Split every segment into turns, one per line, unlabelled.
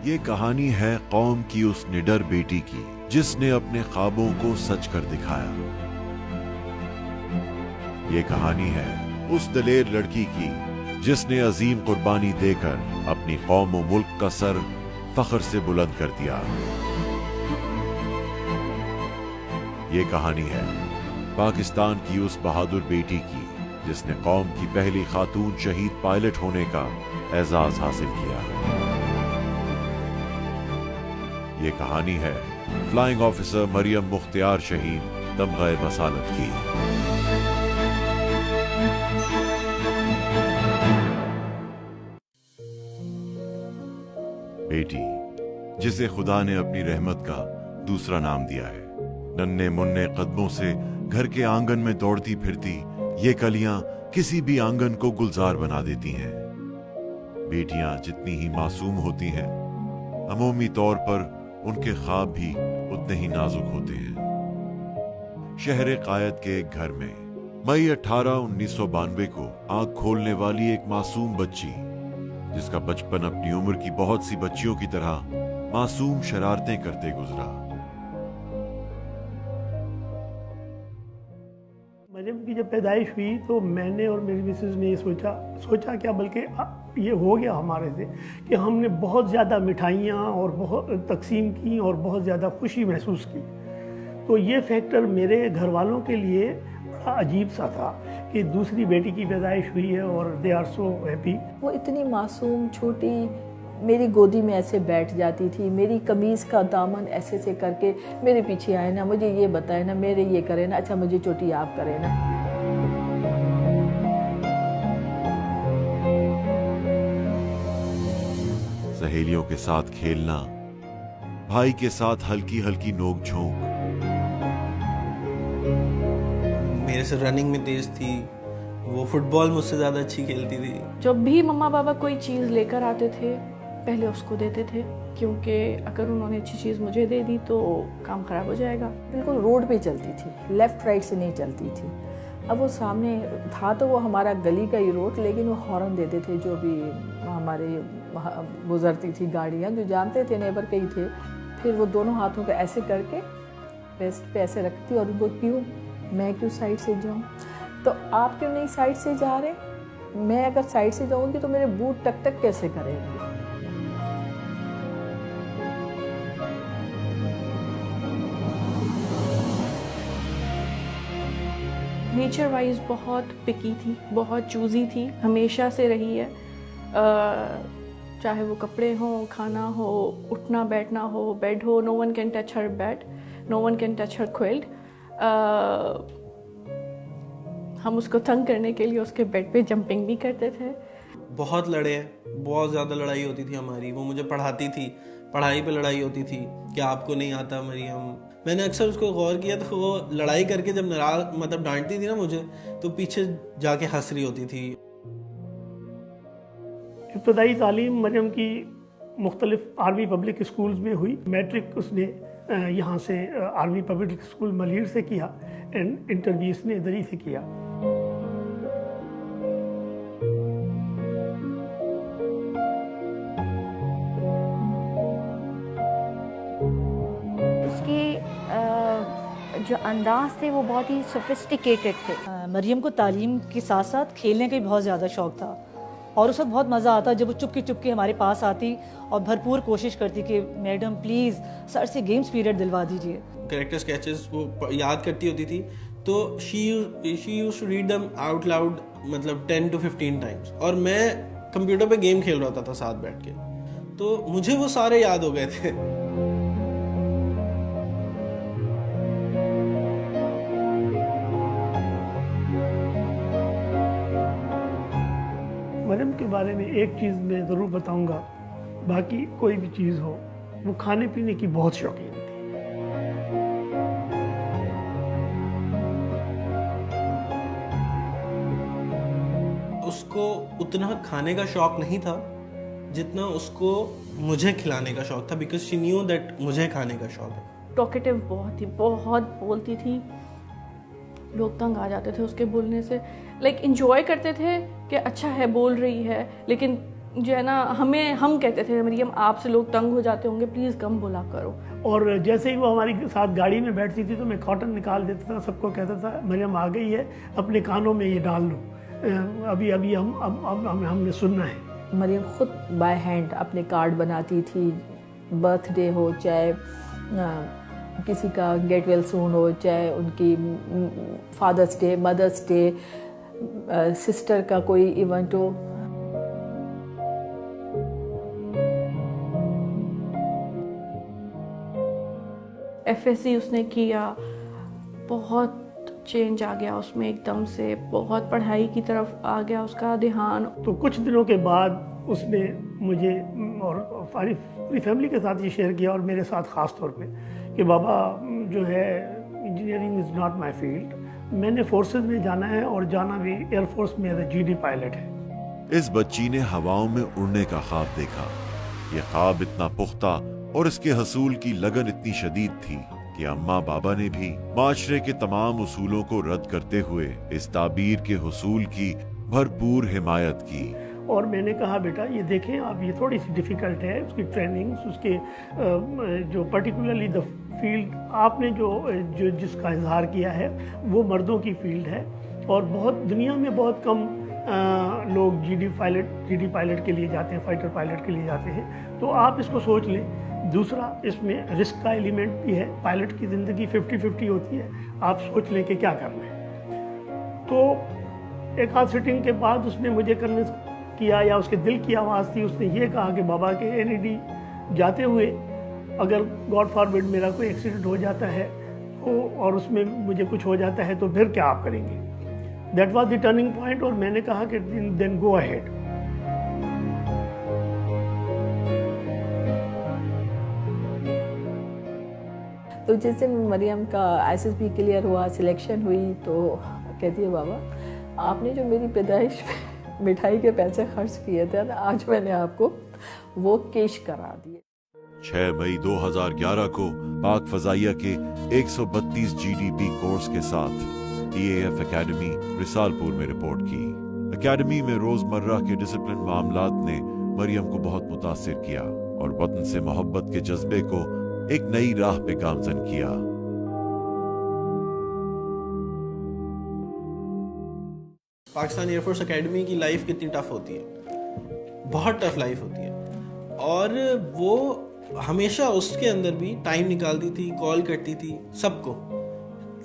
ये कहानी है कौम की उस निडर बेटी की जिसने अपने ख्वाबों को सच कर दिखाया। ये कहानी है उस दलेर लड़की की जिसने अजीम कुर्बानी देकर अपनी कौम व मुल्क का सर फख्र से बुलंद कर दिया। ये कहानी है पाकिस्तान की उस बहादुर बेटी की जिसने कौम की पहली खातून शहीद पायलट होने का एजाज हासिल किया। ये कहानी है फ्लाइंग ऑफिसर मरियम मुख्तियार शहीद तमग़े मसालत की। बेटी जिसे खुदा ने अपनी रहमत का दूसरा नाम दिया है। नन्हे मुन्ने कदमों से घर के आंगन में दौड़ती फिरती ये कलियां किसी भी आंगन को गुलजार बना देती हैं। बेटियां जितनी ही मासूम होती हैं, अमूमी तौर पर उनके ख्वाब भी उतने ही नाजुक होते हैं। शहर कायद के एक घर में मई 18, 1992 को आंख खोलने वाली एक मासूम बच्ची जिसका बचपन अपनी उम्र की बहुत सी बच्चियों की तरह मासूम शरारतें करते गुजरा।
मरियम की जब पैदाइश हुई तो मैंने और मेरी मिसेज ने ये सोचा क्या, बल्कि ये हो गया हमारे से कि हमने बहुत ज़्यादा मिठाइयाँ और बहुत तकसीम की और बहुत ज़्यादा खुशी महसूस की। तो ये फैक्टर मेरे घर वालों के लिए बड़ा अजीब सा था कि दूसरी बेटी की पैदाइश हुई है और दे आर सो हैप्पी।
वो इतनी मासूम छोटी मेरी गोदी में ऐसे बैठ जाती थी, मेरी कमीज़ का दामन ऐसे से करके मेरे पीछे आए ना, मुझे ये बताए ना, मेरे ये करे ना, अच्छा मुझे चोटी आप करे ना।
सहेलियों के साथ खेलना, भाई के साथ हल्की हल्की नोक झोंक।
मेरे से रनिंग में तेज थी, वो फुटबॉल मुझसे ज़्यादा अच्छी खेलती थी।
जब भी मम्मा पापा कोई चीज़ लेकर आते थे पहले उसको देते थे, क्योंकि अगर उन्होंने अच्छी चीज़ मुझे दे दी तो काम ख़राब हो जाएगा।
बिल्कुल रोड पे चलती थी, लेफ़्ट राइट से नहीं चलती थी। अब वो सामने था तो वो हमारा गली का ही रोड, लेकिन वो हॉर्न देते थे जो भी हमारे गुजरती थी गाड़ियाँ, जो जानते थे नेबर के ही थे। फिर वो दोनों हाथों को ऐसे करके वेस्ट पे ऐसे रखती और वो क्यों, मैं क्यों साइड से जाऊँ, तो आप क्यों नहीं साइड से जा रहे, मैं अगर साइड से जाऊँगी तो मेरे बूट टक टक कैसे करेंगे।
नेचर वाइज बहुत पिकी थी, बहुत चूज़ी थी, हमेशा से रही है। चाहे वो कपड़े हों, खाना हो, उठना बैठना हो, बेड हो, no one can touch her bed, no one can touch her quilt. हम उसको तंग करने के लिए उसके बेड पे जंपिंग भी करते थे।
बहुत लड़े हैं, बहुत ज़्यादा लड़ाई होती थी हमारी। वो मुझे पढ़ाती थी, पढ़ाई पे लड़ाई होती थी कि आपको नहीं आता मरियम। मैंने अक्सर उसको गौर किया तो वो लड़ाई करके जब नाराज मतलब डांटती थी ना मुझे, तो पीछे जाके हंस रही होती थी।
इब्तदाई तालीम मरियम की मुख्तलिफ आर्मी पब्लिक स्कूल्स में हुई। मैट्रिक उसने यहाँ से आर्मी पब्लिक स्कूल मलीर से किया एंड इंटर BS ने दरी से किया।
जो अंदाज थे वो बहुत ही सोफिस्टिकेटेड थे।
मरियम को तालीम के साथ साथ खेलने का भी बहुत ज़्यादा शौक़ था और उस वक्त बहुत मज़ा आता जब वो चुपके हमारे पास आती और भरपूर कोशिश करती कि मैडम प्लीज़ सर से गेम्स पीरियड दिलवा दीजिए।
कैरेक्टर स्केचेस वो याद करती होती थी तो she used to read them out loud, मतलब 10 to 15 टाइम्स। और मैं कंप्यूटर पे गेम खेल रहा था साथ बैठ के, तो मुझे वो सारे याद हो गए थे।
मरियम के बारे में एक चीज़ मैं ज़रूर बताऊंगा, बाकी कोई भी चीज़ हो, वो खाने पीने की बहुत शौकीन थी।
उसको उतना खाने का शौक नहीं था जितना उसको मुझे खिलाने का शौक था, बिकॉज शी न्यू दैट मुझे खाने का शौक है।
टॉकेटिव बहुत थी, बहुत बोलती थी, लोग तंग आ जाते थे उसके बोलने से। लाइक इंजॉय करते थे कि अच्छा है बोल रही है, लेकिन जो है ना, हम कहते थे मरियम आपसे लोग तंग हो जाते होंगे, प्लीज़ कम बोला करो।
और जैसे ही वो हमारे साथ गाड़ी में बैठती थी तो मैं कॉटन निकाल देता था, सबको कहता था मरियम आ गई है, अपने कानों में ये डाल लो, अभी अभी हमने सुनना है।
मरियम खुद बाय हैंड अपने कार्ड बनाती थी, बर्थडे हो चाहे किसी का गेट वेल सून हो, चाहे उनकी father's day, mother's day, sister का कोई इवेंट हो।
FSC उसने किया, बहुत चेंज आ गया उसमें एकदम से, बहुत पढ़ाई की तरफ आ गया उसका ध्यान।
तो कुछ दिनों के बाद उसने मुझे और पूरी फैमिली के साथ ये शेयर किया, और मेरे साथ ख़ास तौर पे, कि बाबा जो है engineering is not my field, मैंने फोर्सेस में जाना है और जाना भी एयरफोर्स में एज ए GD पायलट है।
इस बच्ची ने हवाओं में उड़ने का ख्वाब देखा। ये ख्वाब इतना पुख्ता और इसके हसूल की लगन इतनी शदीद थी कि अम्मा बाबा ने भी माशरे के तमाम उसूलों को रद्द करते हुए इस ताबीर के हुसूल की भरपूर हिमायत की।
और मैंने कहा बेटा ये देखें आप, ये थोड़ी सी डिफ़िकल्ट है, उसकी ट्रेनिंग्स, उसके जो पर्टिकुलरली द फील्ड आपने जो जिसका इजहार किया है वो मर्दों की फील्ड है, और बहुत दुनिया में बहुत कम लोग GD पायलट के लिए जाते हैं, फाइटर पायलट के लिए जाते हैं, तो आप इसको सोच लें। दूसरा, इसमें रिस्क का एलिमेंट भी है, पायलट की ज़िंदगी 50-50 होती है, आप सोच लें कि क्या करना है। तो एक आध सिटिंग के बाद उसने मुझे कन्विंस किया, या उसके दिल की आवाज़ थी, उसने ये कहा कि बाबा के NED जाते हुए अगर गॉड फॉरबिड मेरा कोई एक्सीडेंट हो जाता है तो, और उसमें मुझे कुछ हो जाता है तो फिर क्या आप करेंगे। That was the turning point, और मैंने कहा कि देन गो अहेड।
तो जिस दिन मरियम का SSB क्लियर हुआ, सिलेक्शन हुई, तो कहती है बाबा आपने जो मेरी पैदाइश में मिठाई के पैसे खर्च किए थे ना, आज मैंने आपको वो कैश करा दिए।
6 मई 2011 को पाक फजाइया के 132 GDP कोर्स के साथ TAF एकेडमी रिसालपुर में रिपोर्ट की। एकेडमी में रोजमर्रा के डिसिप्लिन मामलात ने मरियम को बहुत मुतासिर किया और वतन से मोहब्बत के जज्बे को एक नई राह पे गामजन किया।
पाकिस्तान एयरफोर्स एकेडमी की लाइफ कितनी टफ होती है, बहुत टफ लाइफ होती है, और वो हमेशा उसके अंदर भी टाइम निकालती थी, कॉल करती थी सबको,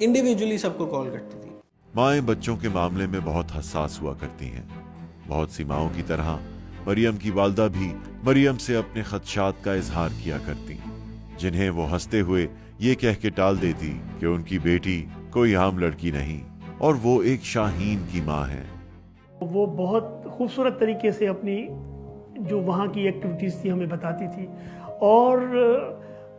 इंडिविजुअली सबको कॉल करती थी।
माएं बच्चों के मामले में बहुत हसास हुआ करती हैं। बहुत सी माओं की तरह मरियम की वालदा भी मरियम से अपने खदशात का इजहार किया करती, जिन्हें वो हंसते हुए ये कह के टाल देती कि उनकी बेटी कोई आम लड़की नहीं और वो एक शाहीन की माँ है।
वो बहुत खूबसूरत तरीके से अपनी जो वहाँ की एक्टिविटीज़ थी हमें बताती थी, और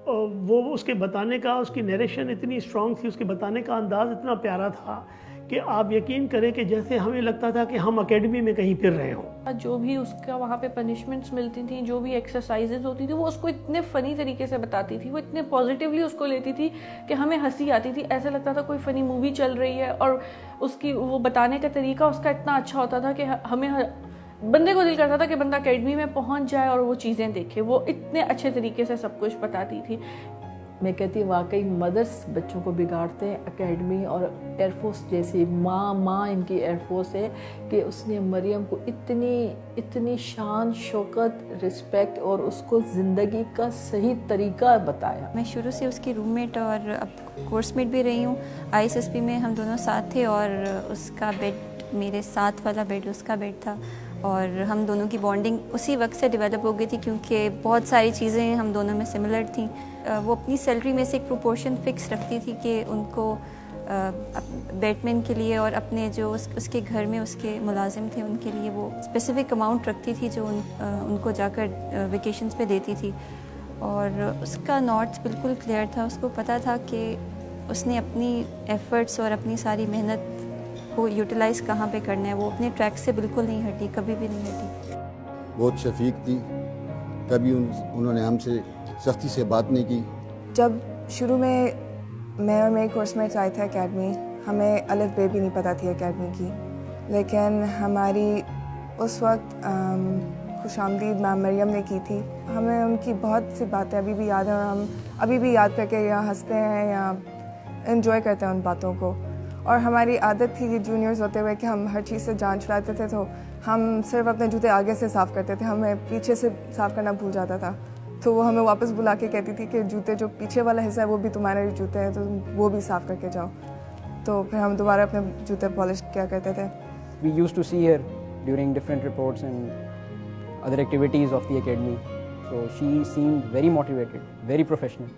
वो उसके बताने का, उसकी नरेशन इतनी स्ट्रॉन्ग थी, उसके बताने का अंदाज़ इतना प्यारा था कि आप यकीन करें कि जैसे हमें लगता था कि हम एकेडमी में कहीं फिर रहे हों।
जो भी उसका वहाँ पे पनिशमेंट्स मिलती थी, जो भी एक्सरसाइजेज होती थी, वो उसको इतने फ़नी तरीके से बताती थी, वो इतने पॉजिटिवली उसको लेती थी कि हमें हंसी आती थी, ऐसा लगता था कोई फ़नी मूवी चल रही है। और उसकी वो बताने का तरीका उसका इतना अच्छा होता था कि हमें बंदे को दिल करता था कि बंदा एकेडमी में पहुँच जाए और वो चीज़ें देखे। वो इतने अच्छे तरीके से सब कुछ बताती थी।
मैं कहती हूँ वाकई मदर्स बच्चों को बिगाड़ते हैं। एकेडमी और एयरफोर्स जैसी माँ इनकी एयरफोर्स है कि उसने मरियम को इतनी शान, शौकत, रिस्पेक्ट और उसको ज़िंदगी का सही तरीका बताया।
मैं शुरू से उसकी रूममेट और अब कोर्समेट भी रही हूँ। ISSB में हम दोनों साथ थे और उसका बेड मेरे साथ वाला बेड उसका बेड था, और हम दोनों की बॉन्डिंग उसी वक्त से डेवलप हो गई थी क्योंकि बहुत सारी चीज़ें हम दोनों में सिमिलर थी। वो अपनी सैलरी में से एक प्रोपोर्शन फ़िक्स रखती थी कि उनको बैटमैन के लिए और अपने जो उसके घर में उसके मुलाजिम थे उनके लिए वो स्पेसिफ़िक अमाउंट रखती थी जो उनको जाकर वेकेशंस पे देती थी। और उसका नॉर्थ बिल्कुल क्लियर था, उसको पता था कि उसने अपनी एफ़र्ट्स और अपनी सारी मेहनत को यूटिलाइज़ कहाँ पे करना है। वो अपने ट्रैक से बिल्कुल नहीं हटी, कभी भी नहीं हटी।
बहुत शफीक थी, कभी उन्होंने हमसे सख्ती से बात नहीं की।
जब शुरू में मैं और मेरे कोर्समेट्स आए थे एकेडमी, हमें अलफ बे भी नहीं पता थी एकेडमी की, लेकिन हमारी उस वक्त खुशामदीद मैम मरियम ने की थी। हमें उनकी बहुत सी बातें अभी भी याद हैं और हम अभी भी याद करके या हंसते हैं या एंजॉय करते हैं उन बातों को। और हमारी आदत थी कि जूनियर्स होते हुए कि हम हर चीज़ से जान छुड़ाते थे, तो हम सिर्फ अपने जूते आगे से साफ़ करते थे, हमें पीछे से साफ़ करना भूल जाता था। तो वो हमें वापस बुला के कहती थी कि जूते जो पीछे वाला हिस्सा है वो भी तुम्हारे जूते हैं, तो तुम वो भी साफ़ करके जाओ। तो फिर हम दोबारा अपने जूते पॉलिश किया करते थे।
We used to see her during different reports and other activities of the academy. So she seemed very motivated, very professional.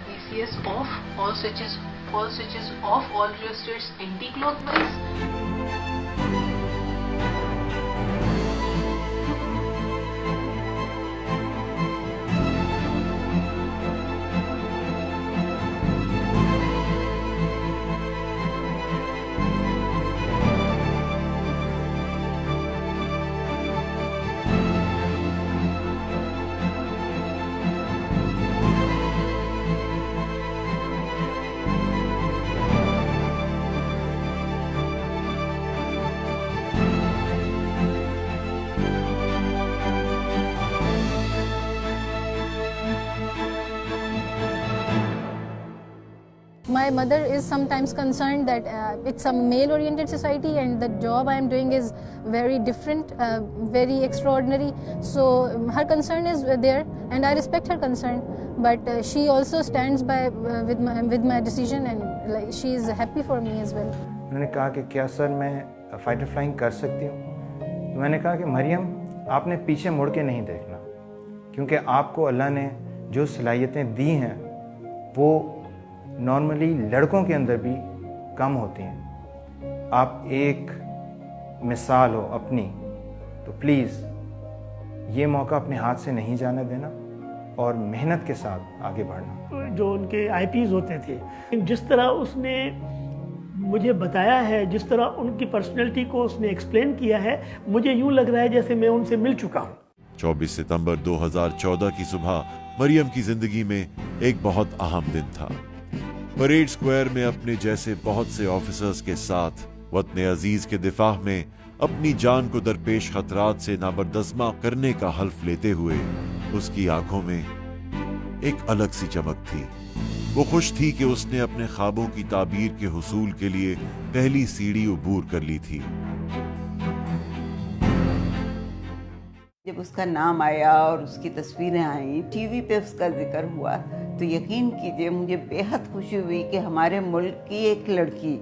VCS off, all switches off, all registered anti-clockwise.
My mother is sometimes concerned that it's a male-oriented society and the job I am doing is very different, very extraordinary. So her concern is there, and I respect her concern. But she also stands by with my decision, and like, she is happy for me as well.
उन्होंने कहा कि क्या sir मैं fighter flying कर सकती हूँ। तो मैंने कहा कि मरियम आपने पीछे मुड़ के नहीं देखना, क्योंकि आपको अल्लाह ने जो सलाहियतें दी हैं वो नॉर्मली लड़कों के अंदर भी कम होती हैं। आप एक मिसाल हो अपनी, तो प्लीज़ ये मौका अपने हाथ से नहीं जाने देना और मेहनत के साथ आगे बढ़ना।
जो उनके आईपीज होते थे, जिस तरह उसने मुझे बताया है, जिस तरह उनकी पर्सनैलिटी को उसने एक्सप्लेन किया है, मुझे यूँ लग रहा है जैसे मैं उनसे मिल चुका हूँ।
24 सितंबर 2014 की सुबह मरियम की जिंदगी में एक बहुत अहम दिन था। परेड स्क्वायर में अपने जैसे बहुत से ऑफिसर्स के साथ वतन अजीज के दिफा में अपनी जान को दरपेश खतरात से नाबरदस्मा करने का हल्फ लेते हुए उसकी आंखों में एक अलग सी चमक थी। वो खुश थी कि उसने अपने ख्वाबों की ताबीर के हुसूल के लिए पहली सीढ़ी अबूर कर ली थी।
जब उसका नाम आया और उसकी तस्वीरें आई, टीवी पे उसका जिक्र हुआ, तो यकीन कीजिए मुझे बेहद खुशी हुई कि हमारे मुल्क की एक लड़की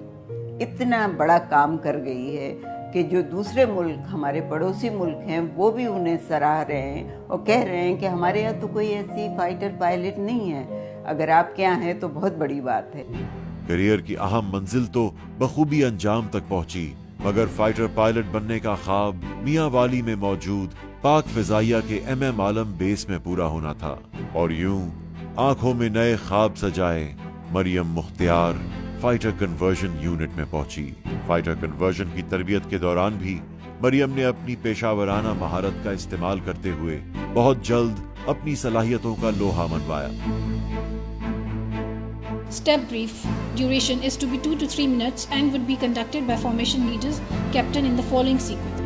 इतना बड़ा काम कर गई है कि जो दूसरे मुल्क, हमारे पड़ोसी मुल्क हैं, वो भी उन्हें सराह रहे हैं और कह रहे हैं कि हमारे यहाँ तो कोई ऐसी फाइटर पायलट नहीं है, अगर आपके यहाँ है तो बहुत बड़ी बात है।
करियर की अहम मंजिल तो बखूबी अंजाम तक पहुंची, मगर फाइटर पायलट बनने का ख्वाब मियां वाली में मौजूद पाक फिजाइया के MM आलम बेस में पूरा होना था। और यूं आंखों में नए ख्वाब सजाए Maryam Mukhtiar fighter conversion unit में पहुंची। फाइटर कन्वर्जन की तरबियत के दौरान भी मरियम ने अपनी पेशावराना महारत का इस्तेमाल करते हुए बहुत जल्द अपनी सलाहियतों का लोहा मनवाया।
Step brief duration is to be 2 to 3 minutes and would be conducted by formation leaders, captain in the following sequence.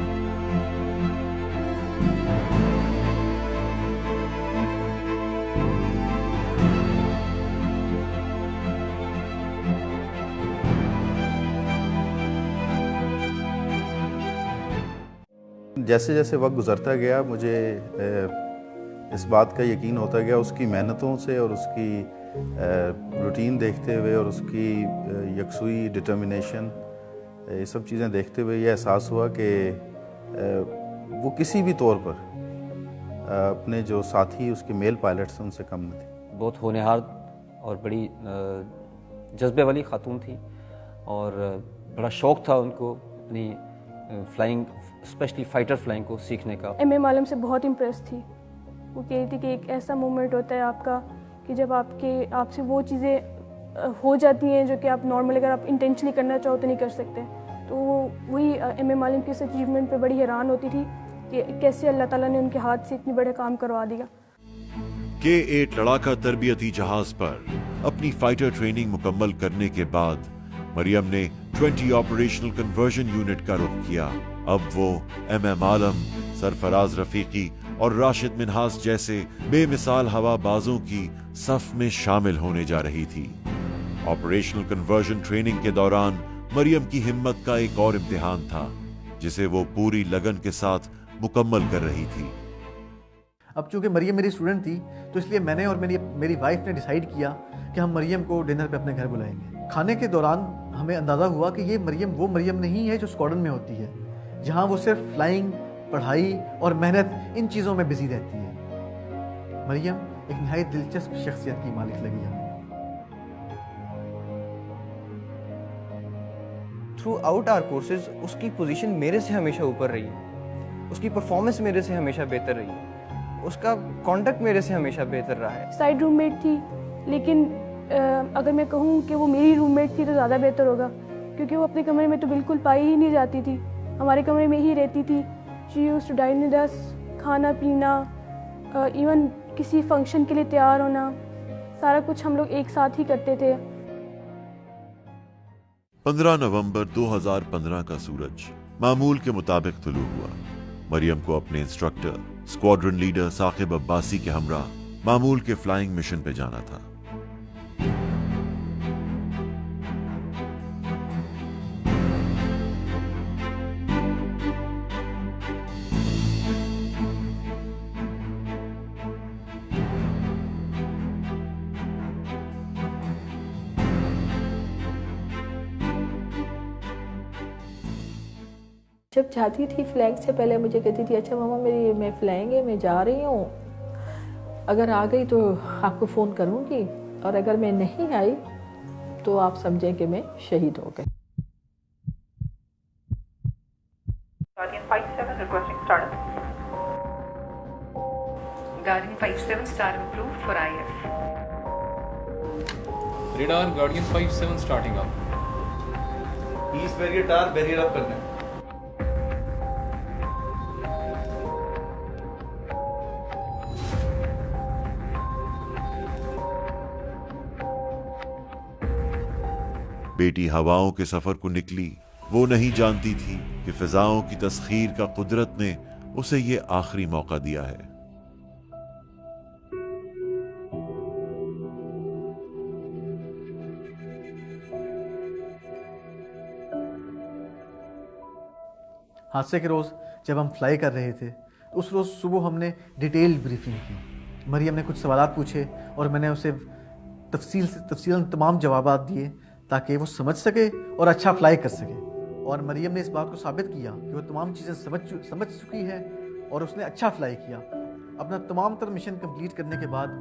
जैसे जैसे वक्त गुजरता गया मुझे इस बात का यकीन होता गया, उसकी मेहनतों से और उसकी रूटीन देखते हुए और उसकी यकसुई डिटर्मिनेशन, ये सब चीज़ें देखते हुए यह एहसास हुआ कि वो किसी भी तौर पर अपने जो साथी उसके मेल पायलट्स हैं उनसे कम न थी।
बहुत होनहार और बड़ी जज्बे वाली खातून थी और बड़ा शौक़ था उनको अपनी फ्लाइंग, स्पेशली फाइटर फ्लाइंग को सीखने का।
MM आलम से बहुत इम्प्रेस थी। वो कह रही थी कि एक ऐसा मोमेंट होता है आपका कि जब आपसे वो चीज़ें हो जाती हैं जो कि आप नॉर्मल अगर आप इंटेंशनली करना चाहो तो नहीं कर सकते। तो वही MM आलम की इस अचीवमेंट पे बड़ी हैरान होती थी कि कैसे अल्लाह ताला ने उनके हाथ से इतनी बड़े काम करवा दिया।
K-8 लड़ाका तरबियती जहाज पर अपनी फाइटर ट्रेनिंग मुकम्मल करने के बाद मरियम ने 20 ऑपरेशनल कन्वर्जन यूनिट का रुख किया। अब वो MM आलम, सरफराज रफीकी और राशिद मिन्हास जैसे बेमिसाल हवाबाजों की सफ में शामिल होने जा रही थी। ऑपरेशनल कन्वर्जन ट्रेनिंग के दौरान मरियम की हिम्मत का एक और इम्तिहान था जिसे वो पूरी लगन के साथ मुकम्मल कर रही थी।
अब चूंकि मरियम मेरी स्टूडेंट थी तो इसलिए मैंने और मेरी वाइफ ने डिसाइड किया कि हम मरियम को डिनर पे अपने घर बुलाएंगे। खाने के दौरान हमें अंदाज़ा हुआ कि ये मरियम वो मरियम नहीं है जो स्क्वाड्रन में होती है, जहाँ वो सिर्फ फ्लाइंग, पढ़ाई और मेहनत इन चीज़ों में बिजी रहती है। मरियम एक नहायत दिलचस्प शख्सियत की मालिक लगी हमें।
थ्रू आउट आवर कोर्सेज उसकी पोजीशन मेरे से हमेशा ऊपर रही, उसकी परफॉर्मेंस मेरे से हमेशा बेहतर रही, उसका कॉन्डक्ट मेरे से हमेशा बेहतर रहा है।
साइड रूममेट थी, लेकिन अगर मैं कहूँ कि वो मेरी रूममेट थी तो ज़्यादा बेहतर होगा, क्योंकि वो अपने कमरे में तो बिल्कुल पाई ही नहीं जाती थी, हमारे कमरे में ही रहती थी। She used to dine with us, खाना पीना, इवन किसी फंक्शन के लिए तैयार होना, सारा कुछ हम लोग एक साथ ही करते थे।
15 नवंबर 2015 का सूरज मामूल के मुताबिक तुलू हुआ। मरियम को अपने instructor squadron leader Saqib Abbasi के हमरा मामूल के फ्लाइंग मिशन पे जाना था।
जब जाती थी फ्लैग से पहले मुझे कहती थी अच्छा मामा मैं फ्लाइंग है, मैं जा रही हूँ, अगर आ गई तो आपको फ़ोन करूँगी और अगर मैं नहीं आई तो आप समझें कि मैं शहीद हो गई।
Guardian 57 requesting startup. Guardian 57 startup approved for IF.
Radar Guardian 57 starting up.
East barrier tar barrier up करना है।
बेटी हवाओं के सफर को निकली, वो नहीं जानती थी कि फिजाओं की तस्खीर का कुदरत ने उसे ये आखिरी मौका दिया है।
हादसे के रोज़ जब हम फ्लाई कर रहे थे तो उस रोज़ सुबह हमने डिटेल ब्रीफिंग की। मरियम ने कुछ सवालात पूछे और मैंने उसे तफसीलन तमाम जवाब दिए ताकि वो समझ सके और अच्छा फ्लाई कर सके। और मरियम ने इस बात को साबित किया कि वो तमाम चीज़ें समझ चुकी है और उसने अच्छा फ्लाई किया। अपना तमाम तर मिशन कंप्लीट करने के बाद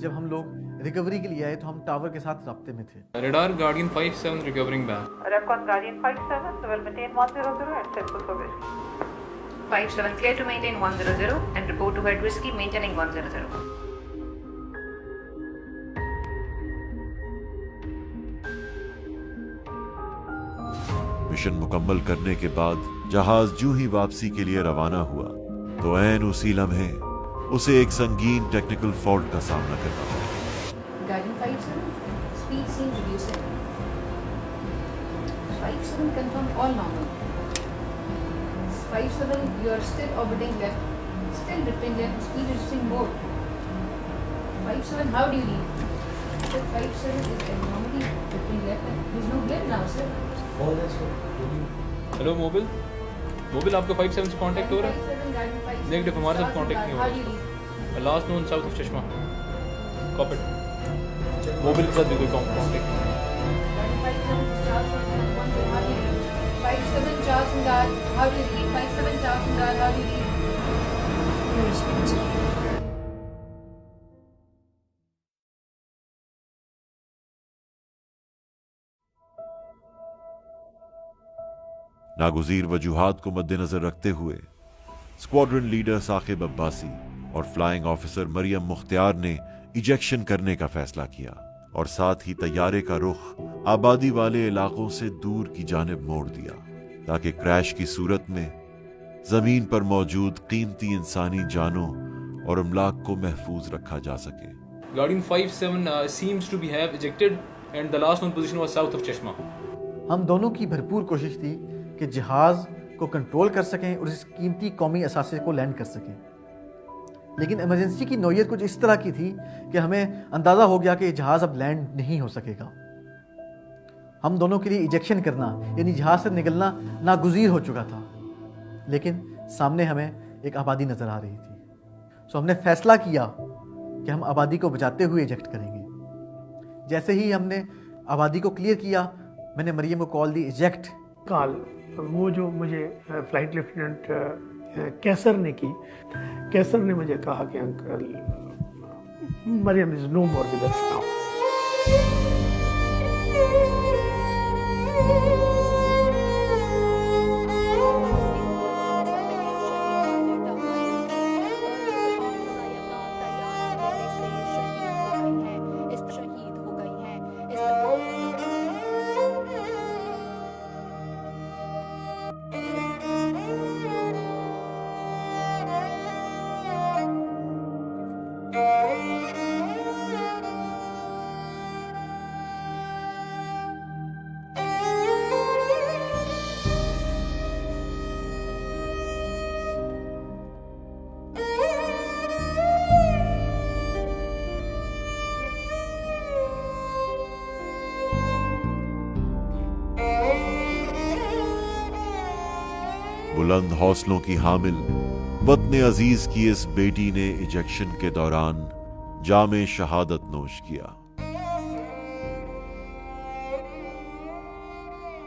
जब हम लोग रिकवरी के लिए आए तो हम टावर के साथ राब्ते में थे।
Radar Guardian 57 recovering back.
Repcon Guardian 57 will maintain 100 and set for whiskey. 57 clear to maintain 100 and report to head whiskey maintaining 100.
Mission मुकम्मल करने के बाद जहाज जूं ही वापसी के लिए रवाना हुआ तो ऐन उसी लम्हे उसे एक संगीन टेक्निकल फॉल्ट का सामना करना पड़ा।
Guardian 57 speed seen reducing. 57 confirm all normal. 57 you are still orbiting left, still drifting left, speed reducing more. 57 how do you read? Sir, 57 is abnormally drifting left and there is no blip now sir.
Hello mobile, आपका 57 से contact हो रहा है? Negative, हमारे साथ contact नहीं हो रहा। लास्ट नोन साउथ ऑफ चश्मा। कॉपी। मोबिल के साथ भी कोई कांटेक्ट नहीं।
57 Charles Singar, how do you read? 57 Charles Singar, how do you read? your responsibility.
नागुज़ीर वजूहात को मद्देनजर रखते हुए स्क्वाड्रन लीडर साकिब अब्बासी और फ्लाइंग ऑफिसर मरियम मुख्तियार ने इजेक्शन करने का फैसला किया और साथ ही तैयारे का रुख आबादी वाले इलाकों से दूर की जानिब मोड़ दिया ताकि क्रैश की सूरत में जमीन पर मौजूद कीमती इंसानी जानों और अमलाक को महफूज रखा जा सके।
Guardian 57 seems to be have ejected and the last known position was south of Chashma.
हम दोनों की भरपूर कोशिश थी कि जहाज़ को कंट्रोल कर सकें और इस कीमती कौमी असासे को लैंड कर सकें, लेकिन इमरजेंसी की नौयत कुछ इस तरह की थी कि हमें अंदाज़ा हो गया कि जहाज़ अब लैंड नहीं हो सकेगा। हम दोनों के लिए इजेक्शन करना यानी जहाज़ से निकलना नागुज़ीर हो चुका था, लेकिन सामने हमें एक आबादी नज़र आ रही थी। सो हमने फैसला किया कि हम आबादी को बचाते हुए इजेक्ट करेंगे। जैसे ही हमने आबादी को क्लियर किया, मैंने मरियम को कॉल दी इजेक्ट।
कॉल वो जो मुझे फ्लाइट लेफ्टिनेंट कैसर ने की, कैसर ने मुझे कहा कि uncle Mariam is no more with us now.
बुलंद हौसलों की हामिल वतन अजीज की इस बेटी ने इजेक्शन के दौरान जामे शहादत नोश किया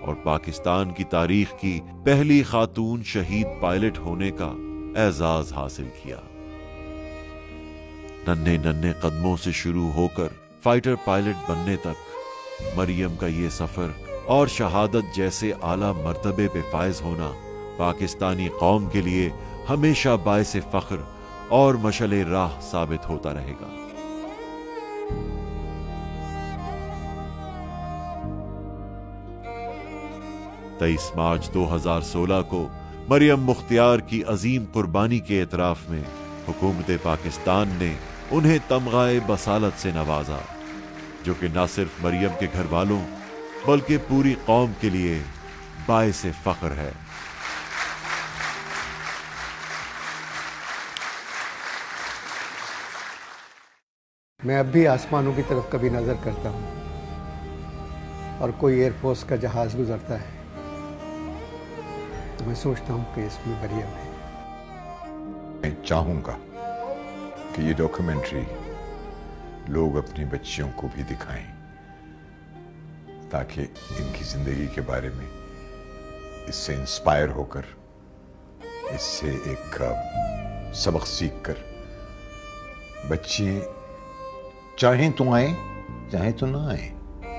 और पाकिस्तान की तारीख की पहली खातून शहीद पायलट होने का एजाज हासिल किया। नन्हे नन्हे कदमों से शुरू होकर फाइटर पायलट बनने तक मरियम का ये सफर और शहादत जैसे आला मर्तबे पे फायज होना पाकिस्तानी कौम के लिए हमेशा बाइसे फख्र और मशले राह साबित होता रहेगा। 23 मार्च 2016 को मरियम मुख्तियार की अजीम कुर्बानी के एतराफ में हुकूमत पाकिस्तान ने उन्हें तमगाए बसालत से नवाजा, जो कि न सिर्फ मरियम के घर वालों बल्कि पूरी कौम के लिए बाइसे फख्र है।
मैं अब भी आसमानों की तरफ कभी नज़र करता हूँ और कोई एयरफोर्स का जहाज़ गुजरता है तो मैं सोचता हूँ कि इसमें मरियम है।
मैं चाहूँगा कि ये डॉक्यूमेंट्री लोग अपनी बच्चियों को भी दिखाएं ताकि इनकी ज़िंदगी के बारे में इससे इंस्पायर होकर, इससे एक सबक सीखकर बच्चे चाहें तो आए चाहें तो ना आए,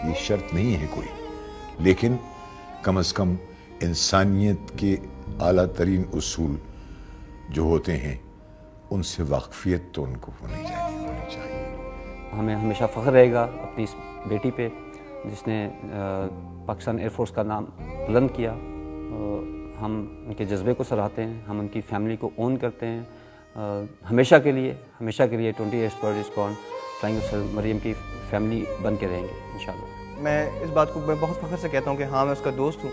ये शर्त नहीं है कोई, लेकिन कम से कम इंसानियत के आला तरीन उसूल जो होते हैं उनसे वाकफियत तो उनको होनी चाहिए।
हमें हमेशा फ़ख्र रहेगा अपनी इस बेटी पे जिसने पाकिस्तान एयरफोर्स का नाम बुलंद किया। हम उनके जज्बे को सराहते हैं, हम उनकी फैमिली को ओन करते हैं। हमेशा के लिए 20 years पर इसको फ्लाइंग ऑफिसर मरियम की फैमिली बन के रहेंगे इंशाल्लाह।
मैं इस बात को मैं बहुत फ़ख्र से कहता हूँ कि हाँ, मैं उसका दोस्त हूँ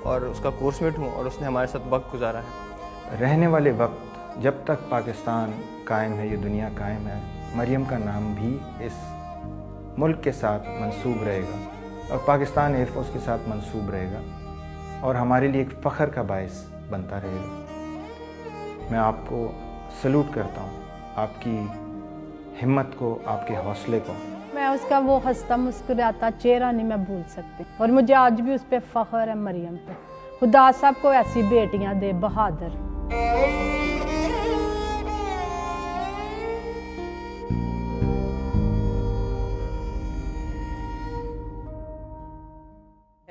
और उसका कोर्समेट हूँ और उसने हमारे साथ वक्त गुजारा है।
रहने वाले वक्त जब तक पाकिस्तान कायम है, ये दुनिया कायम है, मरियम का नाम भी इस मुल्क के साथ मंसूब रहेगा और पाकिस्तान एयरफोर्स के साथ मंसूब रहेगा और हमारे लिए एक फ़ख्र का बायस बनता रहेगा। मैं आपको सलूट करता हूँ, आपकी हिम्मत को, आपके हौसले को।
मैं उसका वो हंसता मुस्कुराता चेहरा नहीं मैं भूल सकती और मुझे आज भी उस पर फ़ख्र है, मरियम पे। खुदा सबको ऐसी बेटियां दे बहादुर।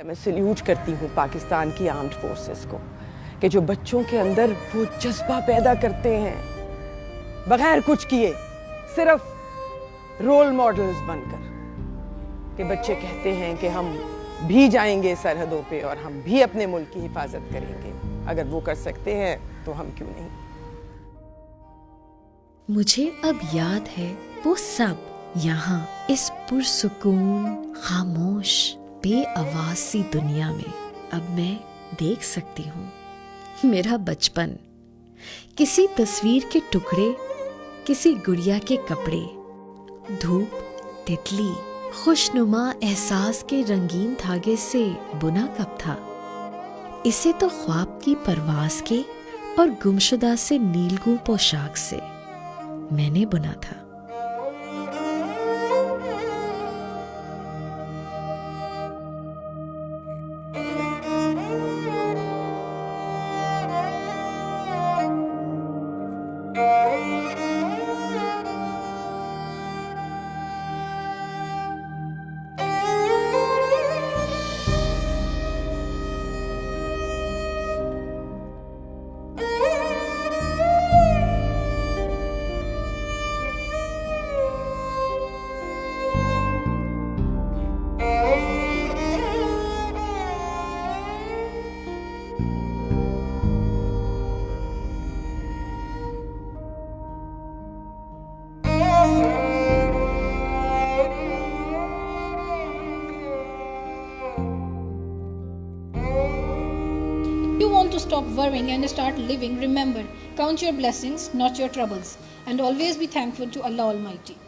मैं सल्यूट करती हूँ पाकिस्तान की आर्म्ड फोर्सेस को कि जो बच्चों के अंदर वो जज्बा पैदा करते हैं बगैर कुछ किए, सिर्फ रोल मॉडल्स बनकर, कि बच्चे कहते हैं कि हम भी जाएंगे सरहदों पे और हम भी अपने मुल्क की हिफाजत करेंगे। अगर वो कर सकते हैं तो हम क्यों नहीं।
मुझे अब याद है वो सब यहाँ इस पुरसुकून खामोश बेआवाज सी दुनिया में अब मैं देख सकती हूँ मेरा बचपन, किसी तस्वीर के टुकड़े, किसी गुड़िया के कपड़े, धूप, तितली, खुशनुमा एहसास के रंगीन धागे से बुना कब था। इसे तो ख्वाब की परवाज के और गुमशुदा से नीलगू पोशाक से मैंने बुना था।
To stop worrying and start living, remember, count your blessings, not your troubles, and always be thankful to Allah Almighty.